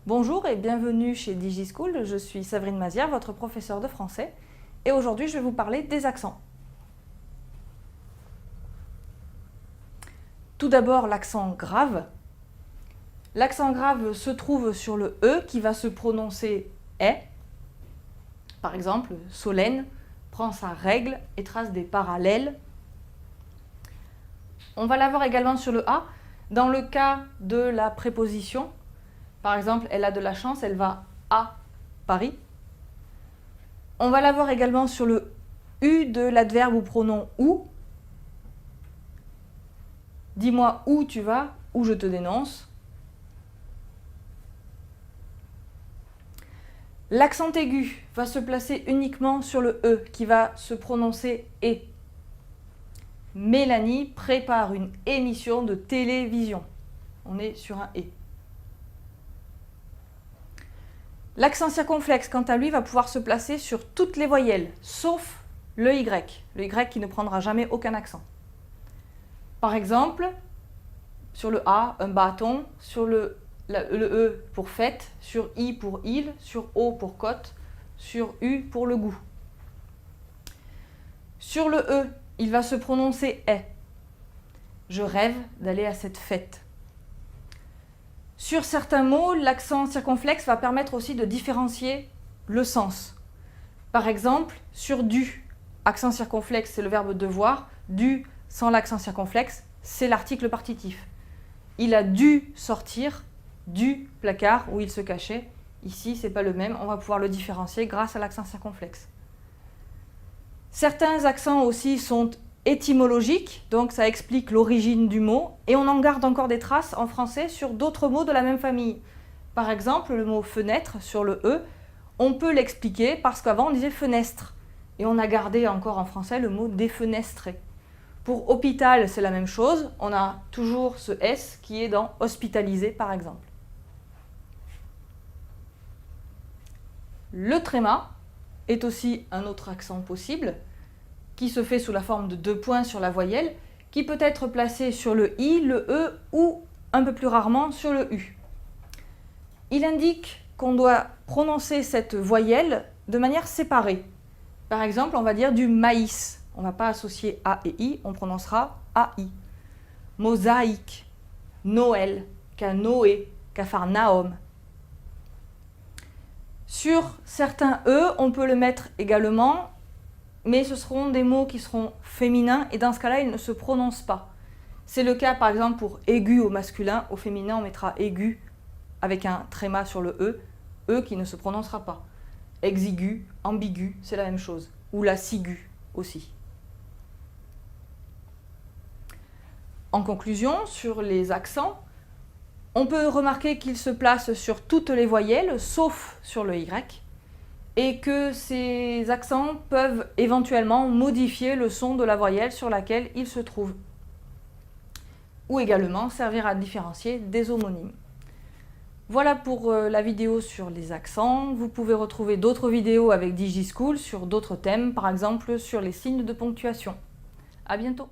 Bonjour et bienvenue chez DigiSchool, je suis Séverine Mazière, votre professeure de français, et aujourd'hui je vais vous parler des accents. Tout d'abord l'accent grave. L'accent grave se trouve sur le E qui va se prononcer « est ». Par exemple, Solène prend sa règle et trace des parallèles. On va l'avoir également sur le A dans le cas de la préposition. Par exemple, elle a de la chance, elle va à Paris. On va l'avoir également sur le U de l'adverbe ou pronom où. Dis-moi où tu vas, ou je te dénonce. L'accent aigu va se placer uniquement sur le E qui va se prononcer et. Mélanie prépare une émission de télévision. On est sur un et. L'accent circonflexe, quant à lui, va pouvoir se placer sur toutes les voyelles, sauf le Y. Le Y qui ne prendra jamais aucun accent. Par exemple, sur le A, un bâton, sur le E pour fête, sur I pour île, sur O pour côte, sur U pour le goût. Sur le E, il va se prononcer est. Je rêve d'aller à cette fête. Sur certains mots, l'accent circonflexe va permettre aussi de différencier le sens. Par exemple, sur du, accent circonflexe, c'est le verbe devoir. Du, sans l'accent circonflexe, c'est l'article partitif. Il a dû sortir du placard où il se cachait. Ici, ce n'est pas le même. On va pouvoir le différencier grâce à l'accent circonflexe. Certains accents aussi sont étymologiques, donc ça explique l'origine du mot, et on en garde encore des traces en français sur d'autres mots de la même famille. Par exemple, le mot fenêtre sur le E, on peut l'expliquer parce qu'avant on disait fenêtre, et on a gardé encore en français le mot défenestré. Pour hôpital, c'est la même chose, on a toujours ce S qui est dans hospitalisé par exemple. Le tréma est aussi un autre accent possible, qui se fait sous la forme de 2 points sur la voyelle, qui peut être placé sur le I, le E ou, un peu plus rarement, sur le U. Il indique qu'on doit prononcer cette voyelle de manière séparée. Par exemple, on va dire du maïs. On ne va pas associer A et I, on prononcera AI. Mosaïque, Noël, Canoë, Capharnaüm. Sur certains E, on peut le mettre également, mais ce seront des mots qui seront féminins et dans ce cas-là, ils ne se prononcent pas. C'est le cas par exemple pour aigu au masculin, au féminin on mettra aigu avec un tréma sur le E qui ne se prononcera pas. Exigu, ambigu, c'est la même chose, ou la ciguë aussi. En conclusion, sur les accents, on peut remarquer qu'ils se placent sur toutes les voyelles, sauf sur le Y, et que ces accents peuvent éventuellement modifier le son de la voyelle sur laquelle ils se trouvent, ou également servir à différencier des homonymes. Voilà pour la vidéo sur les accents. Vous pouvez retrouver d'autres vidéos avec DigiSchool sur d'autres thèmes, par exemple sur les signes de ponctuation. À bientôt!